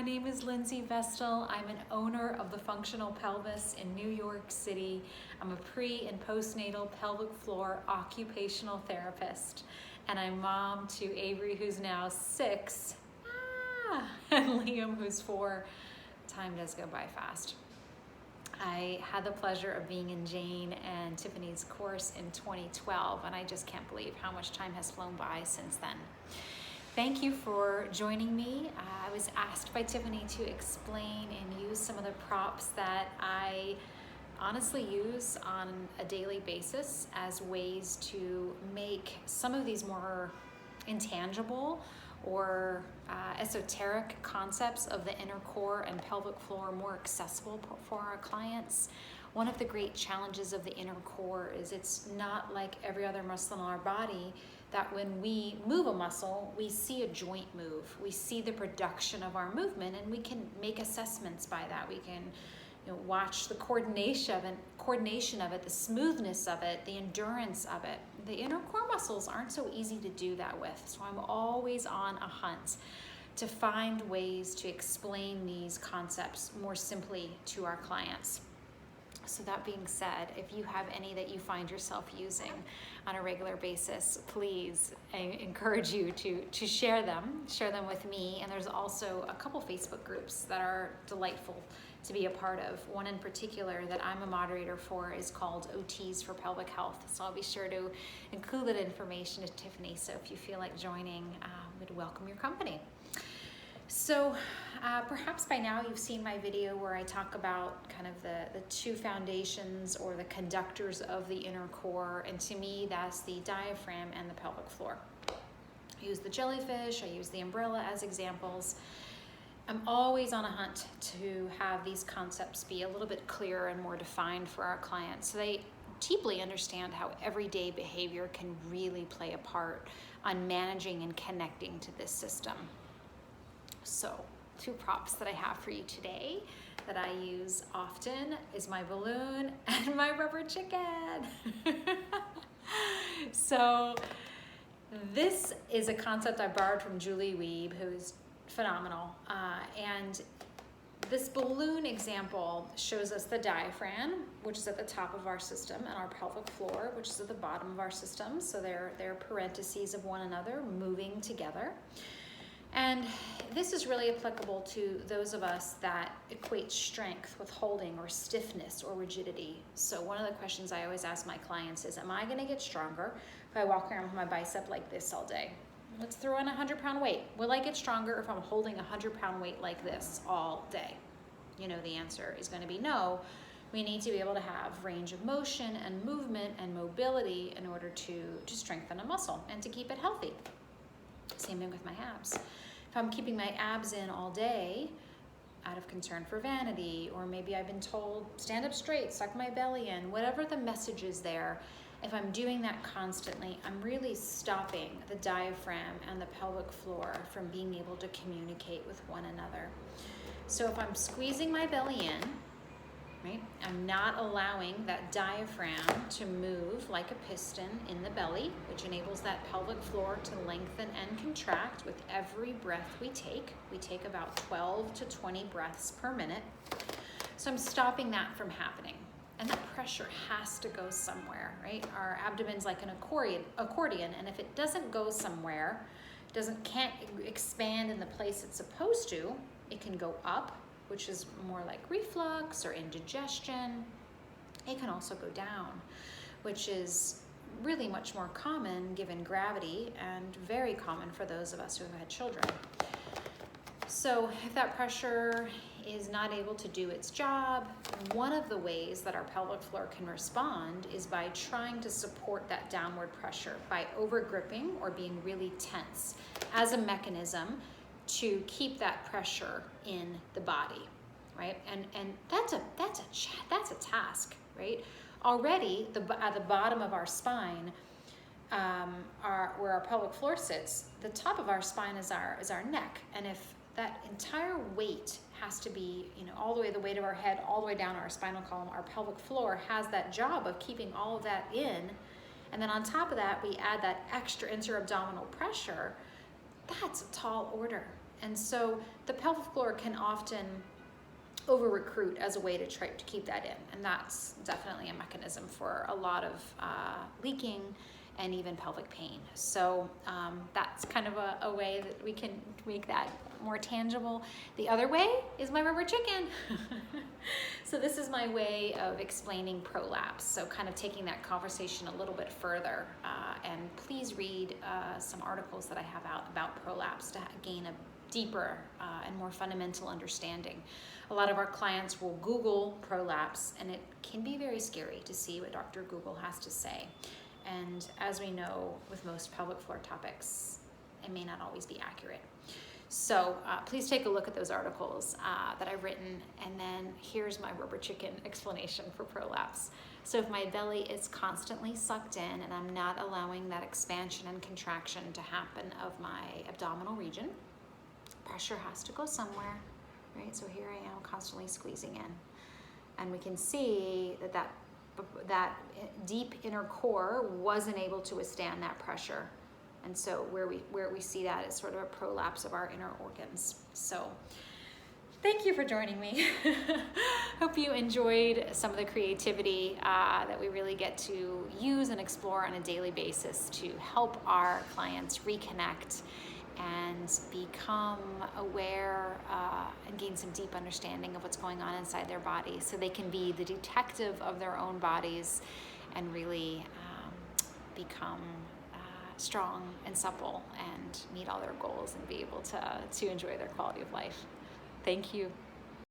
my name is Lindsay Vestal. I'm an owner of the Functional Pelvis in New York City. I'm a pre and postnatal pelvic floor occupational therapist. And I'm mom to Avery, who's now 6, and Liam, who's 4. Time does go by fast. I had the pleasure of being in Jane and Tiffany's course in 2012, and I just can't believe how much time has flown by since then. Thank you for joining me. I was asked by Tiffany to explain and use some of the props that I honestly use on a daily basis as ways to make some of these more intangible or esoteric concepts of the inner core and pelvic floor more accessible for our clients. One of the great challenges of the inner core is it's not like every other muscle in our body that when we move a muscle, we see a joint move. We see the production of our movement, and we can make assessments by that. We can watch the coordination of it, the smoothness of it, the endurance of it. The inner core muscles aren't so easy to do that with, so I'm always on a hunt to find ways to explain these concepts more simply to our clients. So that being said, if you have any that you find yourself using on a regular basis, please, I encourage you to share them with me. And there's also a couple Facebook groups that are delightful to be a part of. One in particular that I'm a moderator for is called OTs for Pelvic Health. So I'll be sure to include that information to Tiffany. So if you feel like joining, we'd welcome your company. So perhaps by now you've seen my video where I talk about kind of the two foundations or the conductors of the inner core. And to me, that's the diaphragm and the pelvic floor. I use the jellyfish, I use the umbrella as examples. I'm always on a hunt to have these concepts be a little bit clearer and more defined for our clients so they deeply understand how everyday behavior can really play a part on managing and connecting to this system. So, 2 props that I have for you today that I use often is my balloon and my rubber chicken. So, this is a concept I borrowed from Julie Wiebe, who's phenomenal. And this balloon example shows us the diaphragm, which is at the top of our system, and our pelvic floor, which is at the bottom of our system. So they're parentheses of one another, moving together. And this is really applicable to those of us that equate strength with holding or stiffness or rigidity. So one of the questions I always ask my clients is, am I going to get stronger if I walk around with my bicep like this all day? Let's throw in a 100-pound weight. Will I get stronger if I'm holding a 100-pound weight like this all day? The answer is going to be no. We need to be able to have range of motion and movement and mobility in order to strengthen a muscle and to keep it healthy. Same thing with my abs. If I'm keeping my abs in all day out of concern for vanity, or maybe I've been told, stand up straight, suck my belly in, whatever the message is there, if I'm doing that constantly, I'm really stopping the diaphragm and the pelvic floor from being able to communicate with one another. So if I'm squeezing my belly in, right, I'm not allowing that diaphragm to move like a piston in the belly, which enables that pelvic floor to lengthen and contract with every breath we take. We take about 12 to 20 breaths per minute. So I'm stopping that from happening. And that pressure has to go somewhere, right? Our abdomen's like an accordion, and if it doesn't go somewhere, can't expand in the place it's supposed to, it can go up, which is more like reflux or indigestion. It can also go down, which is really much more common given gravity and very common for those of us who have had children. So if that pressure is not able to do its job, one of the ways that our pelvic floor can respond is by trying to support that downward pressure by over-gripping or being really tense as a mechanism to keep that pressure in the body, right? And that's a task, right? Already at the bottom of our spine, where our pelvic floor sits, the top of our spine is our neck, and if that entire weight has to be, all the weight of our head, all the way down our spinal column, our pelvic floor has that job of keeping all of that in, and then on top of that, we add that extra intra-abdominal pressure. That's a tall order. And so the pelvic floor can often over recruit as a way to try to keep that in, and that's definitely a mechanism for a lot of leaking and even pelvic pain. So that's kind of a way that we can make that more tangible. The other way is my rubber chicken. So this is my way of explaining prolapse, so kind of taking that conversation a little bit further. And please read some articles that I have out about prolapse to gain a deeper and more fundamental understanding. A lot of our clients will Google prolapse, and it can be very scary to see what Dr. Google has to say. And as we know, with most pelvic floor topics, it may not always be accurate. So please take a look at those articles that I've written, and then here's my rubber chicken explanation for prolapse. So if my belly is constantly sucked in and I'm not allowing that expansion and contraction to happen of my abdominal region, pressure has to go somewhere, right? So here I am constantly squeezing in, and we can see that deep inner core wasn't able to withstand that pressure. And so where we see that is sort of a prolapse of our inner organs. So thank you for joining me. Hope you enjoyed some of the creativity that we really get to use and explore on a daily basis to help our clients reconnect and become aware and gain some deep understanding of what's going on inside their bodies, so they can be the detective of their own bodies and really become strong and supple and meet all their goals and be able to enjoy their quality of life. Thank you.